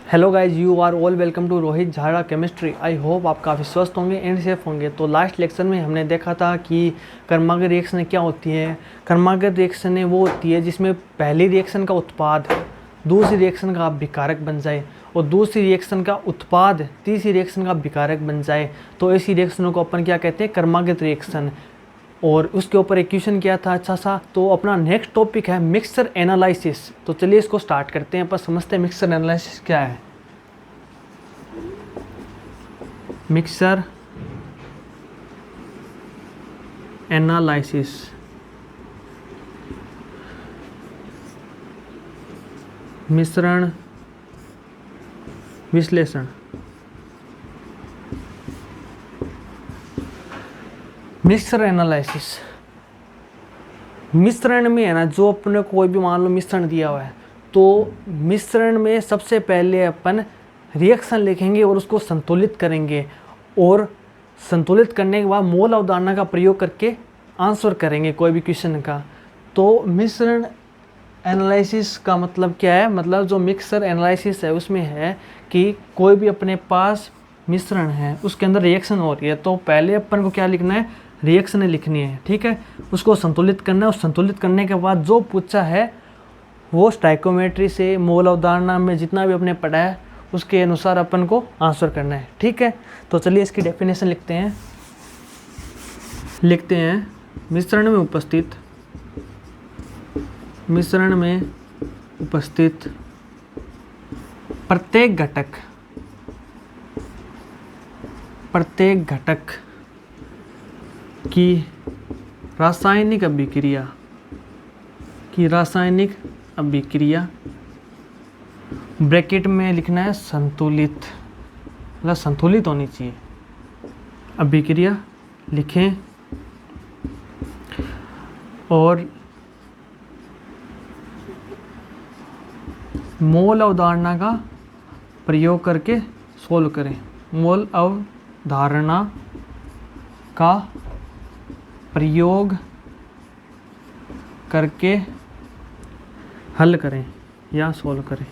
Hello guys, you are all welcome to Rohit Jhara chemistry. I hope आप काफ़ी स्वस्थ होंगे एंड सेफ होंगे। तो लास्ट लेक्चर में हमने देखा था कि कर्मागर रिएक्शन क्या होती है। कर्मागर रिएक्शन वो होती है जिसमें पहली रिएक्शन का उत्पाद दूसरी रिएक्शन का अभिकारक बन जाए और दूसरी रिएक्शन का उत्पाद तीसरी रिएक्शन का अभिकारक बन जाए। तो ऐसी रिएक्शनों को अपन क्या कहते हैं? कर्मागत रिएक्शन। और उसके ऊपर एक क्वेश्चन किया था अच्छा सा। तो अपना नेक्स्ट टॉपिक है मिक्सचर एनालिसिस। तो चलिए इसको स्टार्ट करते हैं। पर समझते हैं मिक्सचर एनालिसिस क्या है। मिक्सचर एनालिसिस मिश्रण विश्लेषण। मिक्सचर एनालिसिस मिश्रण में है ना, जो अपने कोई भी मान लो मिश्रण दिया हुआ है तो मिश्रण में सबसे पहले अपन रिएक्शन लिखेंगे और उसको संतुलित करेंगे और संतुलित करने के बाद मोल अवधारणा का प्रयोग करके आंसर करेंगे कोई भी क्वेश्चन का। तो मिश्रण एनालिसिस का मतलब क्या है? मतलब जो मिक्सचर एनालिसिस है उसमें है कि कोई भी अपने पास मिश्रण है उसके अंदर रिएक्शन हो रही है तो पहले अपन को क्या लिखना है? रिएक्शन लिखनी है, ठीक है। उसको संतुलित करना है और संतुलित करने के बाद जो पूछा है वो स्टाइकोमेट्री से मोल अवधारणा में जितना भी अपने पढ़ा है उसके अनुसार अपन को आंसर करना है, ठीक है। तो चलिए इसकी डेफिनेशन लिखते हैं। मिश्रण में उपस्थित प्रत्येक घटक की रासायनिक अभिक्रिया ब्रैकेट में लिखना है संतुलित, मतलब संतुलित होनी चाहिए। अभिक्रिया लिखें और मोल अवधारणा का प्रयोग करके सोल्व करें। मोल अवधारणा का प्रयोग करके हल करें या सोल्व करें।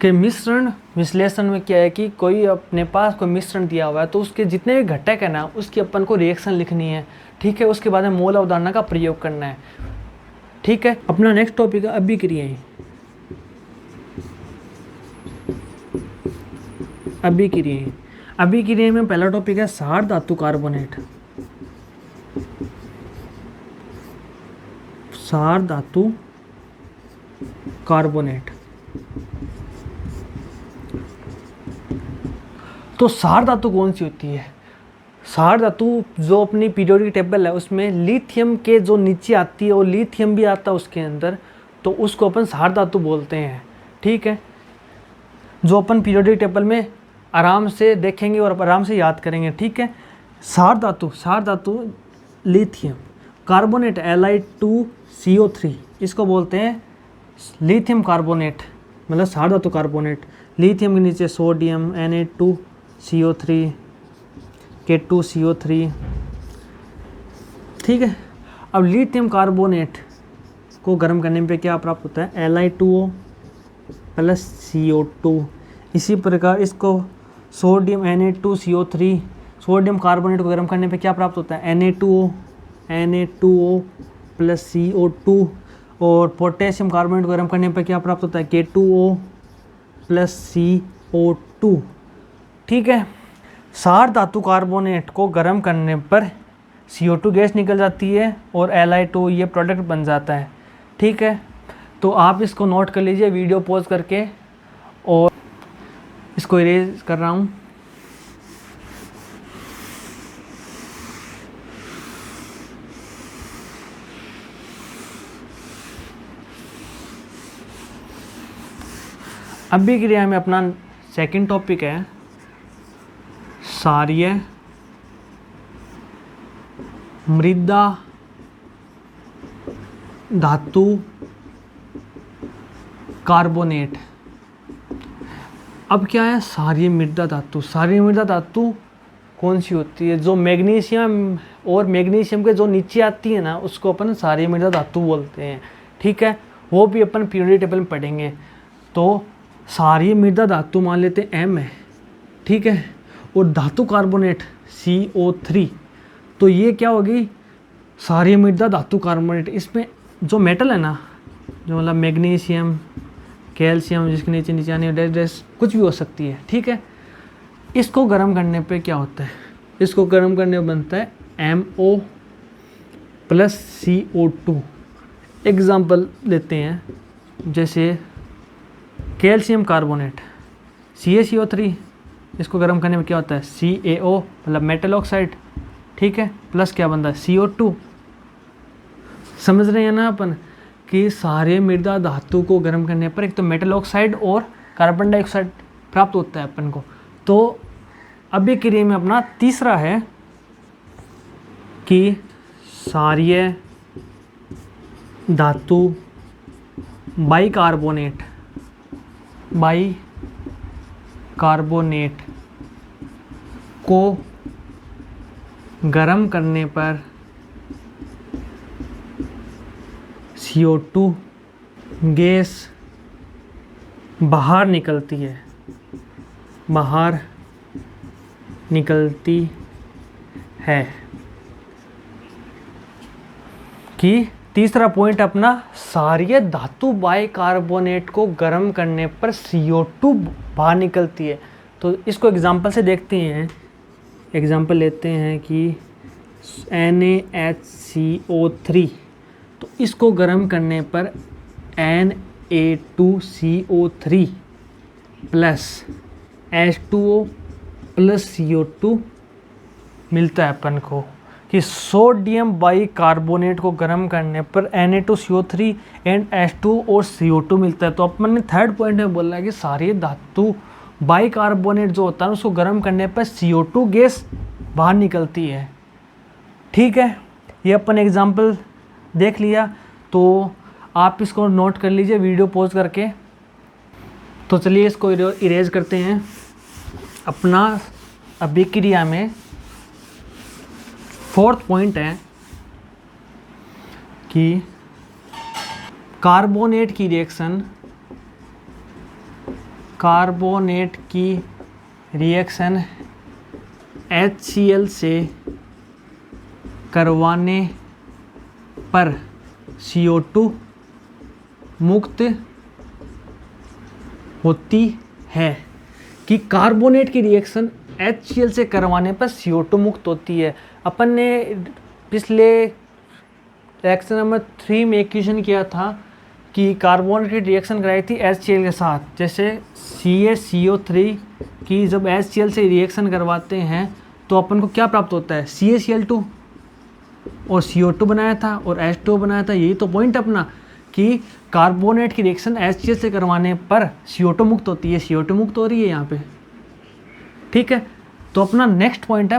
कि मिश्रण विश्लेषण में क्या है कि कोई अपने पास कोई मिश्रण दिया हुआ है तो उसके जितने भी घटक है ना उसकी अपन को रिएक्शन लिखनी है, ठीक है। उसके बाद में मोल अवधारणा का प्रयोग करना है, ठीक है। अपना नेक्स्ट टॉपिक है अभिक्रियाएं। अभिक्रिया में पहला टॉपिक है क्षार धातु कार्बोनेट। क्षार धातु कार्बोनेट। तो क्षार धातु कौन सी होती है? क्षार धातु जो अपनी पीरियोडिक टेबल है उसमें लिथियम के जो नीचे आती है और लिथियम भी आता है उसके अंदर, तो उसको अपन क्षार धातु बोलते हैं, ठीक है। जो अपन पीरियोडिक टेबल में आराम से देखेंगे और आराम से याद करेंगे, ठीक है। क्षार धातु लिथियम कार्बोनेट Li2CO3 इसको बोलते हैं लिथियम कार्बोनेट, मतलब क्षार धातु कार्बोनेट। लिथियम के नीचे सोडियम Na2CO3 K2CO3, ठीक है। अब लिथियम कार्बोनेट को गर्म करने पे क्या प्राप्त होता है? Li2O plus CO2। इसी प्रकार इसको सोडियम Na2CO3 सोडियम कार्बोनेट को गर्म करने पे क्या प्राप्त होता है? Na2O plus CO2। और पोटेशियम कार्बोनेट को गर्म करने पे क्या प्राप्त होता है? K2O प्लस CO2, ठीक है। क्षार धातु कार्बोनेट को गर्म करने पर CO2 गैस निकल जाती है और Li2 ये प्रोडक्ट बन जाता है, ठीक है। तो आप इसको नोट कर लीजिए वीडियो पॉज करके, और इसको इरेज कर रहा हूँ। अभिक्रिया में अपना सेकंड टॉपिक है क्षारीय मृदा धातु कार्बोनेट। अब क्या है क्षारीय मृदा धातु? क्षारीय मृदा धातु कौन सी होती है? जो मैग्नीशियम और मैग्नीशियम के जो नीचे आती है ना उसको अपन क्षारीय मृदा धातु बोलते हैं, ठीक है। वो भी अपन पीरियोडिक टेबल में पढ़ेंगे। तो क्षारीय मृदा धातु मान लेते हैं M है, ठीक है, और धातु कार्बोनेट CO3, तो ये क्या होगी, क्षारीय मृदा धातु कार्बोनेट। इसमें जो मेटल है ना, जो मतलब मैग्नीशियम, कैल्शियम, जिसके नीचे नीचे आने डैश डैश कुछ भी हो सकती है, ठीक है। इसको गर्म करने पे क्या होता है, इसको गर्म करने पे बनता है MO प्लस CO2। एग्जाम्पल लेते हैं, जैसे कैल्शियम कार्बोनेट CaCO3, इसको गर्म करने में क्या होता है CaO मतलब मेटल ऑक्साइड, ठीक है, प्लस क्या बनता है CO2। समझ रहे हैं ना अपन कि सारे मृदा धातु को गर्म करने पर एक तो मेटल ऑक्साइड और कार्बन डाइऑक्साइड प्राप्त होता है अपन को। तो अभिक्रिया में अपना तीसरा है कि क्षारीय धातु बाइकार्बोनेट को गर्म करने पर CO2 गैस बाहर निकलती है कि तीसरा पॉइंट अपना क्षारीय धातु बाइकार्बोनेट को गर्म करने पर CO2 बाहर निकलती है। तो इसको एग्जांपल से देखते हैं। एग्जांपल लेते हैं कि NaHCO3, तो इसको गर्म करने पर Na2CO3 plus H2O plus CO2 मिलता है अपन को कि सोडियम बाइकार्बोनेट को गर्म करने पर Na2CO3 एंड H2 और CO2 मिलता है। तो अपन ने थर्ड पॉइंट में बोला है कि सारी धातु बाइकार्बोनेट जो होता है उसको गर्म करने पर CO2 गैस बाहर निकलती है, ठीक है। ये अपन एग्जांपल देख लिया, तो आप इसको नोट कर लीजिए वीडियो पॉज करके। तो चलिए इसको इरेज करते हैं। अपना अभिक्रिया में फोर्थ पॉइंट है कि कार्बोनेट की रिएक्शन HCl से करवाने पर CO2 मुक्त होती है। कि कार्बोनेट की रिएक्शन HCl से करवाने पर CO2 मुक्त होती है। अपन ने पिछले रिएक्शन नंबर 3 में इक्वेशन किया था कि कार्बोनेट की रिएक्शन कराई थी HCl के साथ। जैसे CaCO3 की जब HCl से रिएक्शन करवाते हैं तो अपन को क्या प्राप्त होता है, CaCl2 और CO2 बनाया था और H2O बनाया था। यही तो पॉइंट अपना कि कार्बोनेट की रिएक्शन HCl से करवाने पर CO2 मुक्त होती है। CO2 मुक्त हो रही है यहाँ पे, ठीक है। तो अपना नेक्स्ट पॉइंट है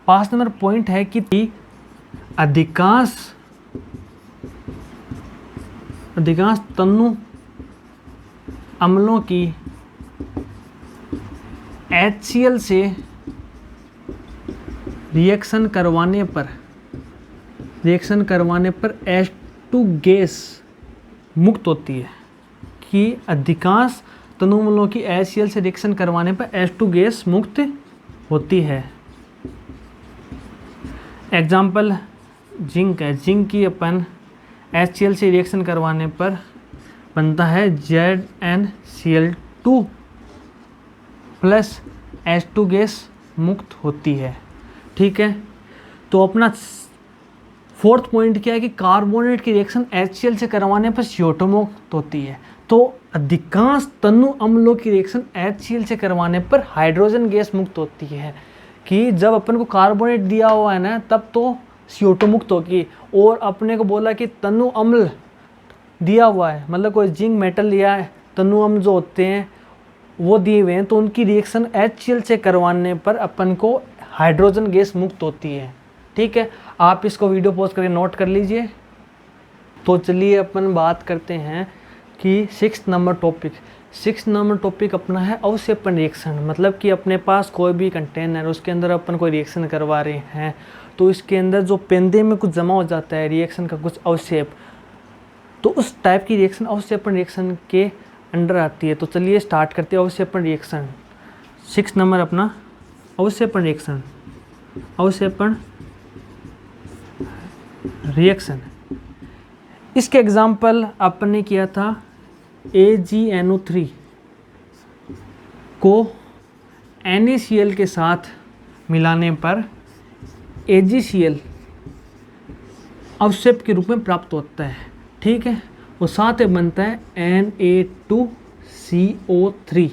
5 नंबर पॉइंट है कि अधिकांश तनु अम्लों की HCl से रिएक्शन करवाने पर H2 गैस मुक्त होती है। कि अधिकांश तनु अम्लों की HCl से रिएक्शन करवाने पर H2 गैस मुक्त होती है। एग्जाम्पल जिंक है। जिंक की अपन HCl से रिएक्शन करवाने पर बनता है ZnCl2 प्लस H2 गैस मुक्त होती है, ठीक है। तो अपना फोर्थ पॉइंट क्या है कि कार्बोनेट की रिएक्शन HCl से करवाने पर CO2 मुक्त होती है। तो अधिकांश तनु अम्लों की रिएक्शन HCl से करवाने पर हाइड्रोजन गैस मुक्त होती है। कि जब अपन को कार्बोनेट दिया हुआ है ना तब तो CO2 मुक्त होगी, और अपने को बोला कि तनु अम्ल दिया हुआ है, मतलब कोई जिंक मेटल लिया है, तनु अम्ल जो होते हैं वो दिए हुए हैं, तो उनकी रिएक्शन HCl से करवाने पर अपन को हाइड्रोजन गैस मुक्त होती है, ठीक है। आप इसको वीडियो पॉज करके नोट कर लीजिए। तो चलिए अपन बात करते हैं कि 6 नंबर टॉपिक अपना है अवक्षेपण रिएक्शन। मतलब कि अपने पास कोई भी कंटेनर, उसके अंदर अपन कोई रिएक्शन करवा रहे हैं तो इसके अंदर जो पेंदे में कुछ जमा हो जाता है रिएक्शन का कुछ अवक्षेप, तो उस टाइप की रिएक्शन अवक्षेपण रिएक्शन के अंडर आती है। तो चलिए स्टार्ट करते हैं अवक्षेपण रिएक्शन। 6 नंबर अपना अवक्षेपण रिएक्शन। अवक्षेपण रिएक्शन, इसके एग्जाम्पल अपन ने किया था AgNO3 को NaCl के साथ मिलाने पर AgCl अवक्षेप के रूप में प्राप्त होता है, ठीक है। और साथ में बनता है Na2CO3।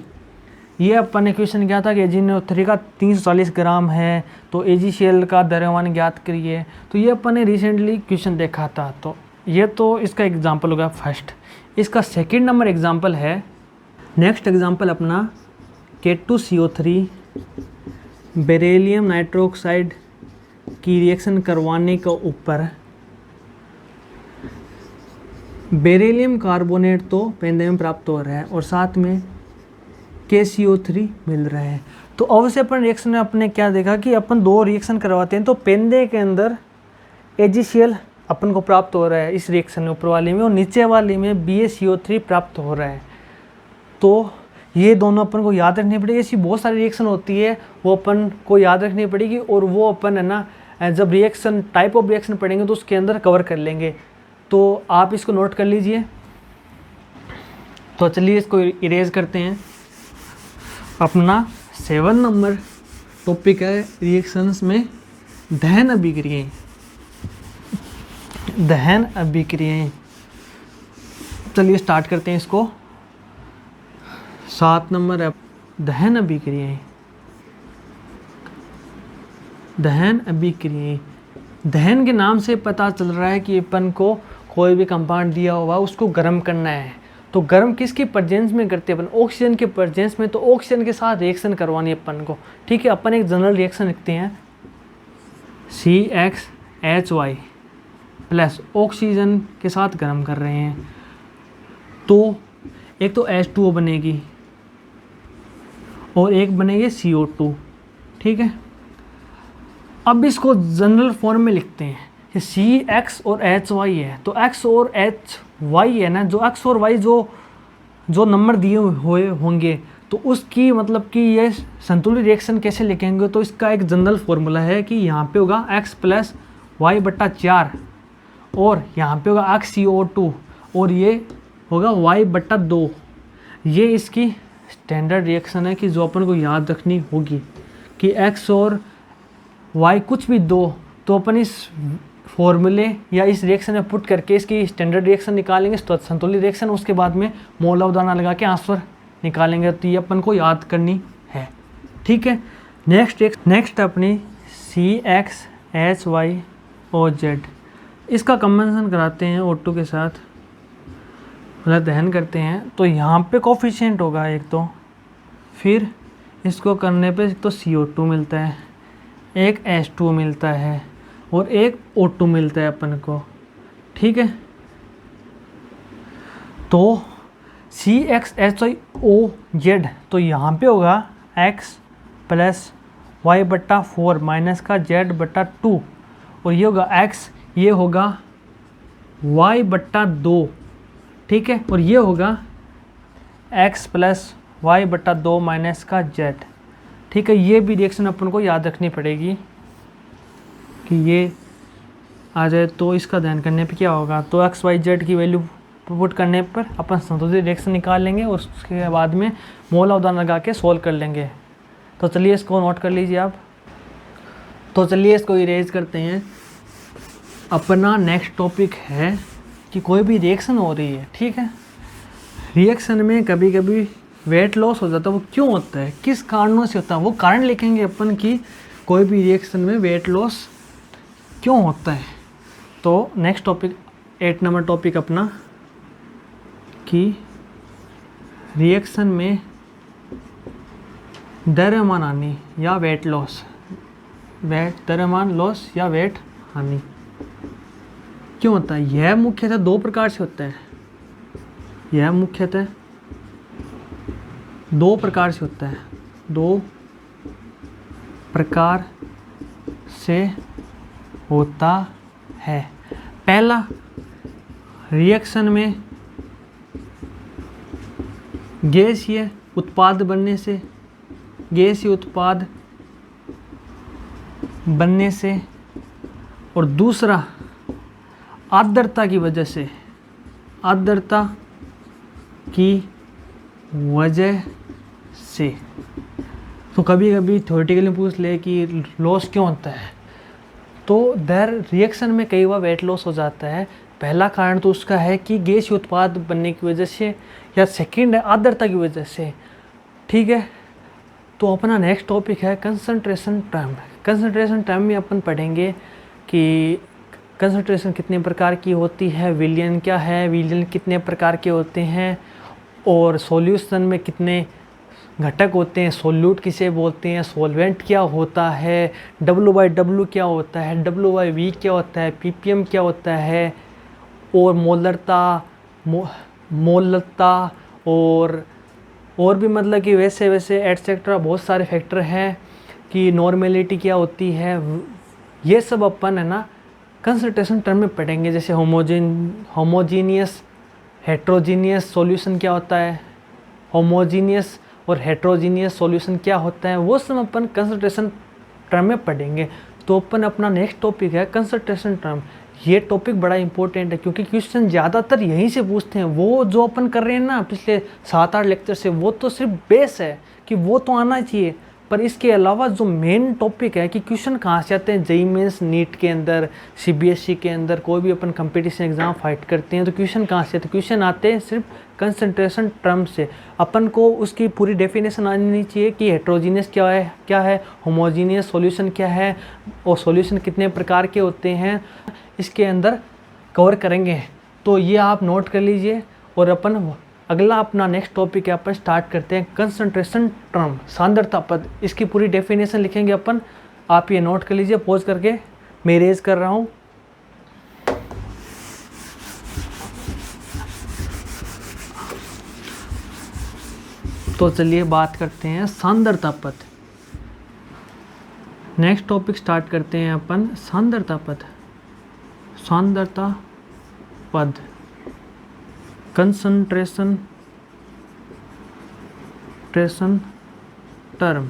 ये अपन ने क्वेश्चन किया था कि AgNO3 का 340 ग्राम है, तो AgCl का द्रव्यमान ज्ञात करिए। तो ये अपन ने रिसेंटली क्वेश्चन देखा था। तो ये तो इसका एग्जाम्पल होगा फर्स्ट। इसका सेकंड नंबर एग्जाम्पल है, नेक्स्ट एग्जाम्पल अपना K2CO3 बेरिलियम नाइट्रोक्साइड की रिएक्शन करवाने के ऊपर बेरिलियम कार्बोनेट तो पेंदे में प्राप्त हो रहा है और साथ में KCO3 मिल रहा है। तो अवक्षेपण रिएक्शन में अपने क्या देखा कि अपन 2 रिएक्शन करवाते हैं, तो पेंदे के अंदर AgCl अपन को प्राप्त हो रहा है इस रिएक्शन में, ऊपर वाली में, और नीचे वाली में BaCO3 प्राप्त हो रहा है। तो ये दोनों अपन को याद रखनी पड़ेगी। ऐसी बहुत सारी रिएक्शन होती है वो अपन को याद रखनी पड़ेगी, और वो अपन है ना जब रिएक्शन टाइप ऑफ रिएक्शन पढ़ेंगे तो उसके अंदर कवर कर लेंगे। तो आप इसको नोट कर लीजिए। तो चलिए इसको इरेज करते हैं। अपना 7 नंबर टॉपिक है रिएक्शंस में दहन अभिक्रियाएं। दहन अभिक्रियाएं, चलिए स्टार्ट करते हैं इसको। 7 नंबर है दहन अभिक्रियाएं। दहन अभिक्रियाएं, दहन के नाम से पता चल रहा है कि अपन को कोई भी कंपाउंड दिया हुआ उसको गर्म करना है। तो गर्म किसके प्रेजेंस में करते हैं अपन? ऑक्सीजन के प्रेजेंस में। तो ऑक्सीजन के साथ रिएक्शन करवानी है अपन को, ठीक है। अपन एक जनरल रिएक्शन लिखते हैं CxHy प्लस ऑक्सीजन के साथ गर्म कर रहे हैं, तो एक तो H2O बनेगी और एक बनेगी CO2, ठीक है। अब इसको जनरल फॉर्म में लिखते हैं। CX और HY है, तो X और HY है ना, जो X और Y जो नंबर दिए हुए होंगे तो उसकी मतलब कि ये संतुलित रिएक्शन कैसे लिखेंगे। तो इसका एक जनरल फॉर्मूला है कि यहाँ पे होगा X प्लस Y/4 और यहाँ पे होगा XCO2 और ये होगा Y/2। ये इसकी स्टैंडर्ड रिएक्शन है कि जो अपन को याद रखनी होगी कि X और Y कुछ भी दो तो अपन इस फॉर्मूले या इस रिएक्शन में पुट करके इसकी स्टैंडर्ड रिएक्शन निकालेंगे, तो संतुलित रिएक्शन। उसके बाद में मोल अवधारणा लगा के आंसर निकालेंगे। तो ये अपन को याद करनी है, ठीक है। नेक्स्ट अपनी CxHyOZ, इसका कंबेंशन कराते हैं O2 के साथ, मतलब दहन करते हैं। तो यहाँ पे कोफिशिएंट होगा एक, तो फिर इसको करने पे तो CO2 मिलता है, एक H2O मिलता है और एक O2 मिलता है अपन को, ठीक है। तो CxHyOZ, तो यहाँ पे होगा X प्लस Y/4 माइनस का Z/2 और ये होगा X, ये होगा Y/2, ठीक है। और ये होगा X प्लस Y/2 माइनस का Z, ठीक है। ये भी रिएक्शन अपन को याद रखनी पड़ेगी कि ये आ जाए। तो इसका ध्यान करने पे क्या होगा, तो X Y Z की वैल्यू पुट करने पर अपन संतुलित रिएक्शन निकाल लेंगे और उसके बाद में मोल अवधारणा लगा के सोल्व कर लेंगे। तो चलिए इसको नोट कर लीजिए आप। तो चलिए इसको इरेज करते हैं। अपना नेक्स्ट टॉपिक है कि कोई भी रिएक्शन हो रही है, ठीक है। रिएक्शन में कभी कभी वेट लॉस हो जाता है, वो क्यों होता है, किस कारणों से होता है, वो कारण लिखेंगे अपन कि कोई भी रिएक्शन में वेट लॉस क्यों होता है। तो नेक्स्ट टॉपिक 8 नंबर टॉपिक अपना कि रिएक्शन में द्रव्यमान हानि या वेट लॉस, द्रव्यमान लॉस या वेट हानि क्यों होता है। यह मुख्यतः 2 प्रकार से होता है। यह मुख्यतः 2 प्रकार से होता है, 2 प्रकार से होता है। पहला, रिएक्शन में गैसीय उत्पाद बनने से, गैसीय उत्पाद बनने से, और दूसरा आर्द्रता की वजह से, आर्द्रता की वजह से। तो कभी कभी थ्योरेटिकली पूछ ले कि लॉस क्यों होता है, तो देयर रिएक्शन में कई बार वेट लॉस हो जाता है। पहला कारण तो उसका है कि गैसीय उत्पाद बनने की वजह से, या सेकंड है आर्द्रता की वजह से। ठीक है, तो अपना नेक्स्ट टॉपिक है कंसंट्रेशन टर्म। कंसंट्रेशन टर्म में अपन पढ़ेंगे कि कंसंट्रेशन कितने प्रकार की होती है, विलयन क्या है, विलयन कितने प्रकार के होते हैं, और सॉल्यूशन में कितने घटक होते हैं, सोल्यूट किसे बोलते हैं, सॉल्वेंट क्या होता है, W/W क्या होता है, W/V क्या होता है, ppm क्या होता है, और मोलरता और भी मतलब कि वैसे वैसे एटसेट्रा बहुत सारे फैक्टर हैं कि नॉर्मेलिटी क्या होती है। ये सब अपन है ना कंसंट्रेशन टर्म में पढ़ेंगे। जैसे होमोजीनियस हेट्रोजीनियस सॉल्यूशन क्या होता है, होमोजीनियस और हेट्रोजीनियस सॉल्यूशन क्या होता है, वो सब अपन कंसंट्रेशन टर्म में पढ़ेंगे। तो अपन अपना नेक्स्ट टॉपिक है कंसंट्रेशन टर्म। ये टॉपिक बड़ा इंपॉर्टेंट है क्योंकि क्वेश्चन ज़्यादातर यहीं से पूछते हैं। वो जो अपन कर रहे हैं ना पिछले 7-8 लेक्चर से, वो तो सिर्फ बेस है कि वो तो आना चाहिए, पर इसके अलावा जो मेन टॉपिक है कि क्वेश्चन कहाँ से आते हैं, जेईई मेंस, नीट के अंदर, सीबीएसई के अंदर, कोई भी अपन कंपटीशन एग्जाम फाइट करते हैं तो क्वेश्चन कहाँ से आते हैं, क्वेश्चन आते हैं सिर्फ कंसंट्रेशन टर्म से। अपन को उसकी पूरी डेफिनेशन आनी चाहिए कि हेट्रोजीनियस क्या है, होमोजीनियस सॉल्यूशन क्या है, और सॉल्यूशन कितने प्रकार के होते हैं, इसके अंदर कवर करेंगे। तो ये आप नोट कर लीजिए। और अपन अगला अपना नेक्स्ट टॉपिक है, अपन स्टार्ट करते हैं कंसंट्रेशन टर्म, सांद्रता पद। इसकी पूरी डेफिनेशन लिखेंगे अपन, आप ये नोट कर लीजिए। पॉज करके मैं इरेज कर रहा हूँ। तो चलिए बात करते हैं सांद्रता पद। नेक्स्ट टॉपिक स्टार्ट करते हैं अपन सांद्रता पद। सांद्रता पद, कंसंट्रेशन टर्म।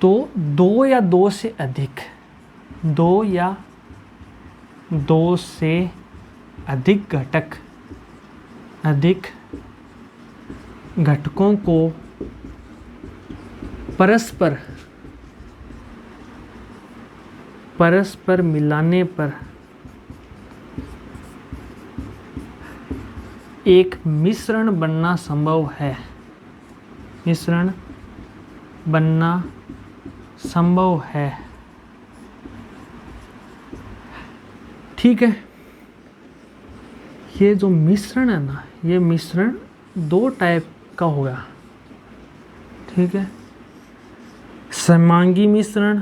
तो दो या दो से अधिक घटकों को परस्पर मिलाने पर एक मिश्रण बनना संभव है। मिश्रण बनना संभव है। ठीक है, ये जो मिश्रण है ना, ये मिश्रण दो टाइप का होगा। ठीक है, समांगी मिश्रण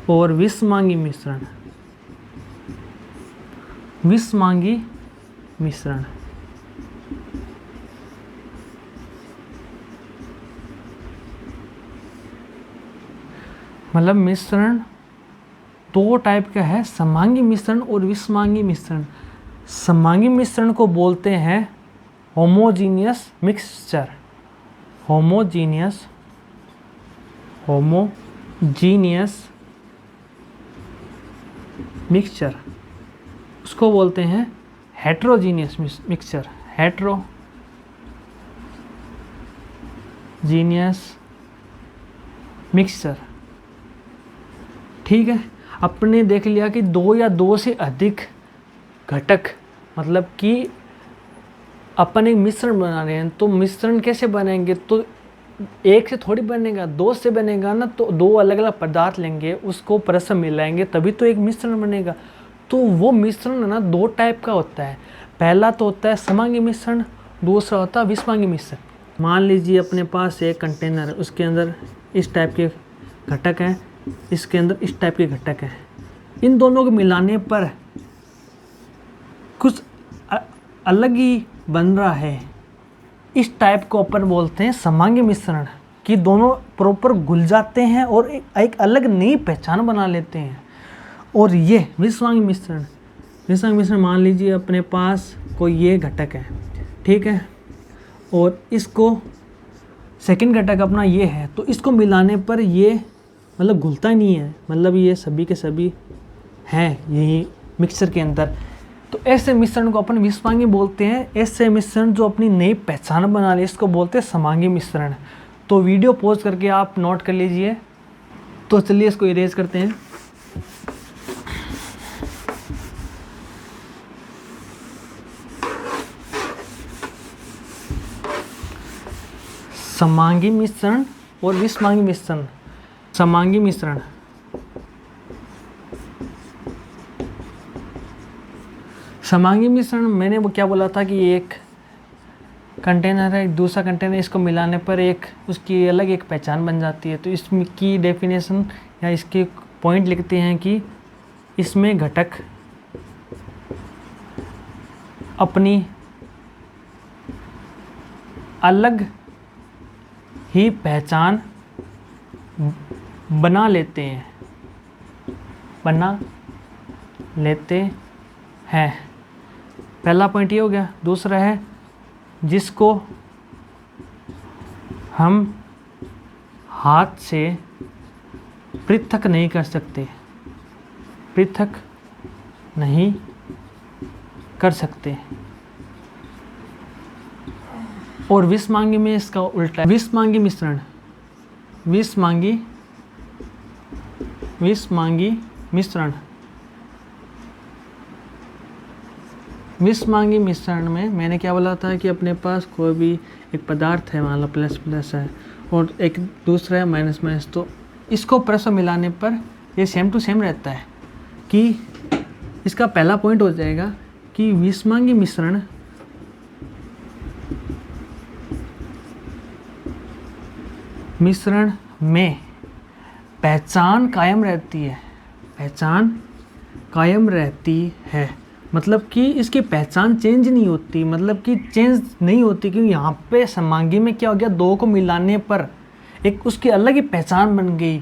और विषमांगी मिश्रण। विषमांगी मिश्रण मतलब मिश्रण दो टाइप का है, समांगी मिश्रण और विषमांगी मिश्रण। समांगी मिश्रण को बोलते हैं होमोजीनियस मिक्सचर। Homogeneous mixture. उसको बोलते हैं हेट्रोजीनियस मिक्सचर। Heterogeneous mixture. ठीक है, आपने देख लिया कि दो या दो से अधिक घटक, मतलब कि अपन एक मिश्रण बना रहे हैं, तो मिश्रण कैसे बनेंगे, तो एक से थोड़ी बनेगा, दो से बनेगा ना। तो दो अलग अलग पदार्थ लेंगे, उसको परस्पर मिलाएंगे, तभी तो एक मिश्रण बनेगा। तो वो मिश्रण है ना दो टाइप का होता है। पहला तो होता है समांगी मिश्रण, दूसरा होता है विषमांगी मिश्रण। मान लीजिए अपने पास एक कंटेनर है, उसके अंदर इस टाइप के घटक हैं, इसके अंदर इस टाइप के घटक हैं। इन दोनों को मिलाने पर कुछ अलग ही बन रहा है। इस टाइप को अपन बोलते हैं समांगी मिश्रण, कि दोनों प्रॉपर घुल जाते हैं और एक अलग नई पहचान बना लेते हैं। और ये विषमांगी मिश्रण, विषमांगी मिश्रण मान लीजिए अपने पास कोई ये घटक है, ठीक है, और इसको सेकंड घटक अपना ये है, तो इसको मिलाने पर ये मतलब घुलता ही नहीं है, मतलब ये सभी के सभी हैं यही मिक्सचर के अंदर। तो ऐसे मिश्रण को अपन विषमांगी बोलते हैं। ऐसे मिश्रण जो अपनी नई पहचान बना ले इसको बोलते हैं समांगी मिश्रण। तो वीडियो पॉज करके आप नोट कर लीजिए। तो चलिए इसको इरेज करते हैं। समांगी मिश्रण और विषमांगी मिश्रण। समांगी मिश्रण, समांगी मिश्रण मैंने वो क्या बोला था कि एक कंटेनर है, एक दूसरा कंटेनर, इसको मिलाने पर एक उसकी अलग एक पहचान बन जाती है। तो इसकी डेफिनेशन या इसके पॉइंट लिखते हैं कि इसमें घटक अपनी अलग ही पहचान बना लेते हैं, बना लेते हैं। पहला पॉइंट ये हो गया। दूसरा है जिसको हम हाथ से पृथक नहीं कर सकते, पृथक नहीं कर सकते। और विषमांगी में इसका उल्टा है। विषमांगी मिश्रण, विषमांगी मिश्रण, विषमांगी मिश्रण में मैंने क्या बोला था कि अपने पास कोई भी एक पदार्थ है, मान लो प्लस प्लस है और एक दूसरा है माइनस माइनस, तो इसको परस्पर मिलाने पर ये सेम टू सेम रहता है। कि इसका पहला पॉइंट हो जाएगा कि विषमांगी मिश्रण में पहचान कायम रहती है, पहचान कायम रहती है। मतलब कि इसकी पहचान चेंज नहीं होती, मतलब कि चेंज नहीं होती, क्योंकि यहाँ पे समांगी में क्या हो गया, दो को मिलाने पर एक उसकी अलग ही पहचान बन गई।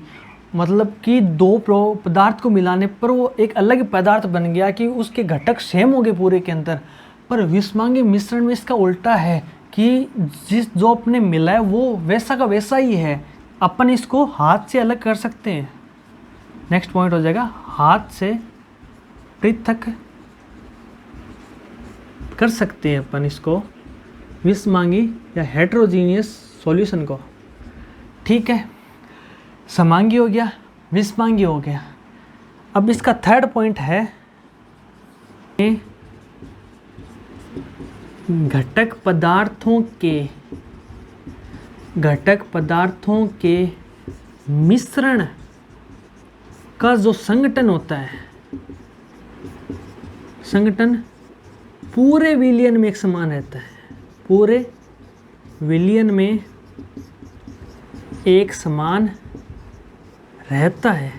मतलब कि दो पदार्थ को मिलाने पर वो एक अलग पदार्थ बन गया कि उसके घटक सेम हो गए पूरे के अंदर। पर विषमांगी मिश्रण में इसका उल्टा है कि जो अपने मिला है वो वैसा का वैसा ही है, अपन इसको हाथ से अलग कर सकते हैं। नेक्स्ट पॉइंट हो जाएगा हाथ से पृथक कर सकते हैं अपन इसको, विषमांगी या हेटेरोजीनियस सॉल्यूशन को। ठीक है, समांगी हो गया, विषमांगी हो गया। अब इसका थर्ड पॉइंट है घटक पदार्थों के मिश्रण का जो संगठन होता है, संगठन पूरे विलयन में एक समान रहता है, पूरे विलयन में एक समान रहता है।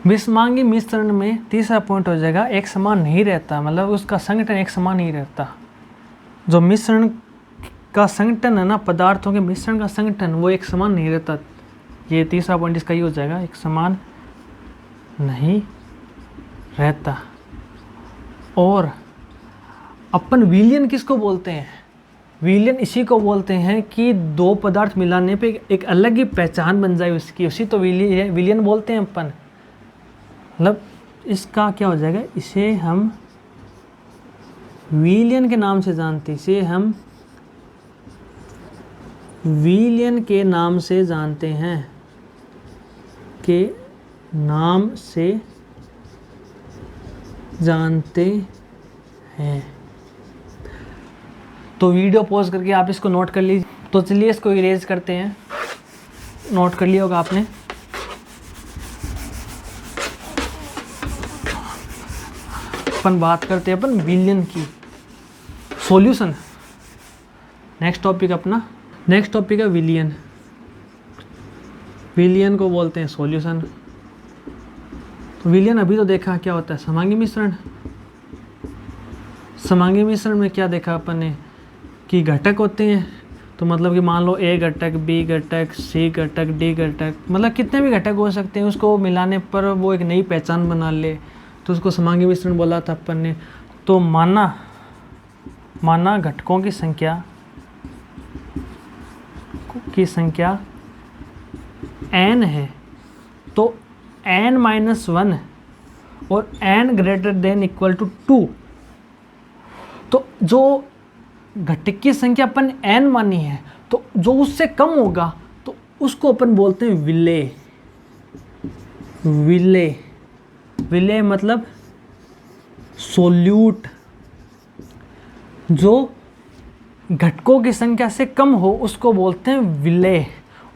विषमांगी मिश्रण में तीसरा पॉइंट हो जाएगा एक समान नहीं रहता, मतलब उसका संगठन एक समान नहीं रहता। जो मिश्रण का संगठन है ना, पदार्थों के मिश्रण का संगठन, वो एक समान नहीं रहता। ये तीसरा पॉइंट इसका ही हो जाएगा, एक समान नहीं रहता। और अपन विलयन किसको बोलते हैं? विलयन इसी को बोलते हैं कि दो पदार्थ मिलाने पे एक अलग ही पहचान बन जाए उसकी, उसी तो विलयन बोलते हैं अपन। मतलब इसका क्या हो जाएगा, इसे हम विलयन के नाम से जानते हैं, इसे हम विलयन के नाम से जानते हैं, के नाम से जानते हैं। तो वीडियो पॉज करके आप इसको नोट कर लीजिए। तो चलिए इसको इरेज करते हैं। नोट कर लिया होगा आपने। अपन बात करते हैं अपन विलयन की, सॉल्यूशन। नेक्स्ट टॉपिक है विलयन। विलयन को बोलते हैं सॉल्यूशन। तो विलयन अभी तो देखा क्या होता है, समांगी मिश्रण। समांगी मिश्रण में क्या देखा अपन ने कि घटक होते हैं, तो मतलब कि मान लो ए घटक, बी घटक, सी घटक, डी घटक, मतलब कितने भी घटक हो सकते हैं, उसको मिलाने पर वो एक नई पहचान बना ले, तो उसको समांगी मिश्रण बोला था अपन ने। तो माना घटकों की संख्या n है, तो n-1 और n= 2, तो जो घटक की संख्या अपन n मानी है, तो जो उससे कम होगा तो उसको अपन बोलते हैं विलेय। विलेय मतलब सोल्यूट। जो घटकों की संख्या से कम हो उसको बोलते हैं विलेय,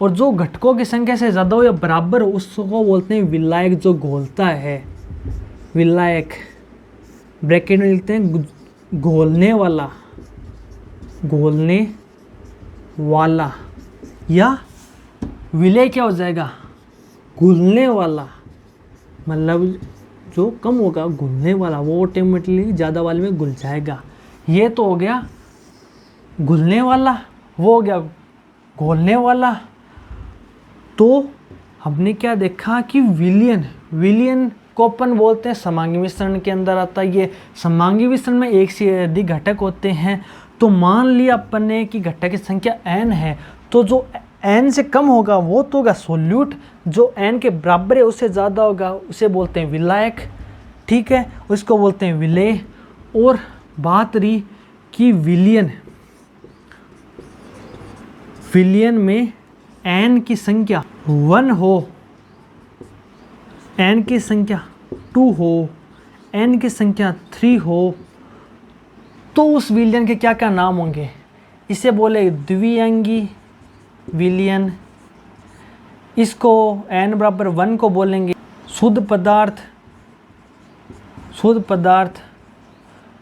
और जो घटकों की संख्या से ज़्यादा हो या बराबर हो उसको बोलते हैं विलायक, जो घोलता है। विलायक ब्रैकेट में लिखते हैं घोलने वाला, या विलेय क्या हो जाएगा, घुलने वाला, मतलब जो कम होगा घुलने वाला, वो ऑटोमेटिकली ज़्यादा वाले में घुल जाएगा। ये तो हो गया घुलने वाला, वो हो गया घोलने वाला। तो हमने क्या देखा कि विलयन को अपन बोलते हैं समांगी मिश्रण के अंदर आता है। ये समांगी मिश्रण में एक से अधिक घटक होते हैं। तो मान लिया अपन ने कि घटक की संख्या n है, तो जो n से कम होगा वो तो होगा सोल्यूट, जो n के बराबर है उससे ज़्यादा होगा उसे बोलते हैं विलायक, ठीक है, उसको बोलते हैं विलेय। और बात रही कि विलयन में n की संख्या 1 हो, n की संख्या 2 हो, n की संख्या 3 हो, तो उस विलयन के क्या क्या नाम होंगे, इसे बोले द्विअंगी विलयन। इसको n=1 को बोलेंगे शुद्ध पदार्थ,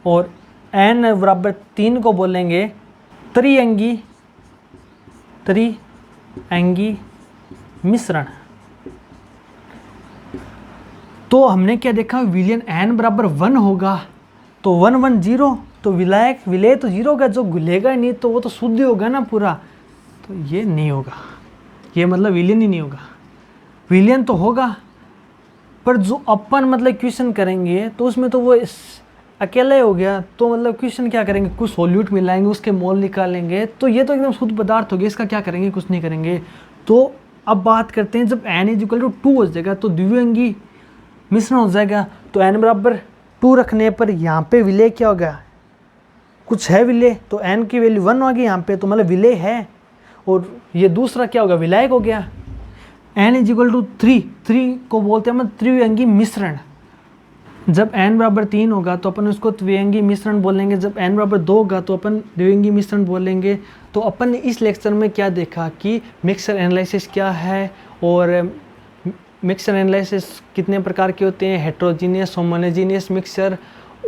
और n=3 को बोलेंगे त्रिअंगी मिश्रण। तो हमने क्या देखा, विलयन n=1 होगा तो 1 1 0, तो विलेय तो 0 होगा, जो घुलेगा ही नहीं तो वो तो शुद्ध होगा ना पूरा, तो ये नहीं होगा, ये मतलब विलयन ही नहीं होगा। विलयन तो होगा पर जो अपन मतलब क्वेश्चन करेंगे तो उसमें तो वो अकेला ही हो गया, तो मतलब क्वेश्चन क्या करेंगे, कुछ सोल्यूट मिलाएंगे, उसके मोल निकालेंगे, तो ये तो एकदम शुद्ध पदार्थ हो गया, इसका क्या करेंगे, कुछ नहीं करेंगे। तो अब बात करते हैं, जब n=2 हो जाएगा तो द्विअंगी मिश्रण हो जाएगा। तो n=2 रखने पर यहाँ पे विलेय क्या होगा, कुछ है विलेय, तो n की वैल्यू 1 आ गई यहाँ पे, तो मतलब विलेय है। और ये दूसरा क्या होगा, विलायक हो गया। n=3 को बोलते हैं हम त्रिअंगी मिश्रण। जब n=3 होगा तो अपन उसको त्रिअंगी मिश्रण बोलेंगे, जब n=2 होगा तो अपन द्विअंगी मिश्रण बोलेंगे। तो अपन ने इस लेक्चर में क्या देखा कि मिक्सचर एनालिसिस क्या है, और मिक्सचर एनालिसिस कितने प्रकार के होते हैं, हेट्रोजीनियस, होमोजेनियस मिक्सचर,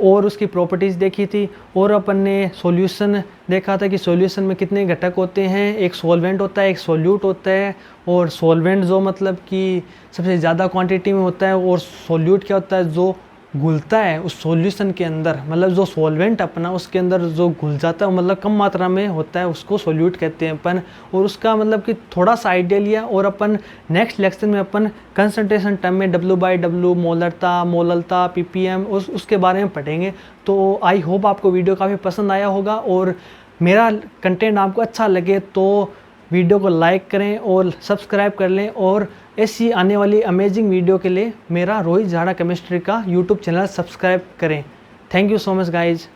और उसकी प्रॉपर्टीज़ देखी थी। और अपन ने सॉल्यूशन देखा था कि सॉल्यूशन में कितने घटक होते हैं, एक सॉल्वेंट होता है, एक सॉल्यूट होता है, और सॉल्वेंट जो मतलब कि सबसे ज़्यादा क्वांटिटी में होता है, और सॉल्यूट क्या होता है, जो घुलता है उस सॉल्यूशन के अंदर, मतलब जो सॉल्वेंट अपना उसके अंदर जो घुल जाता है मतलब कम मात्रा में होता है, उसको सॉल्यूट कहते हैं अपन। और उसका मतलब कि थोड़ा सा आइडिया लिया, और अपन नेक्स्ट लेक्चर में अपन कंसंट्रेशन टर्म में W/W, मोललता, ppm उसके बारे में पढ़ेंगे। तो आई होप आपको वीडियो काफ़ी पसंद आया होगा, और मेरा कंटेंट आपको अच्छा लगे तो वीडियो को लाइक करें और सब्सक्राइब कर लें, और ऐसी आने वाली अमेजिंग वीडियो के लिए मेरा रोहित झाड़ा केमिस्ट्री का यूट्यूब चैनल सब्सक्राइब करें। Thank you so much guys.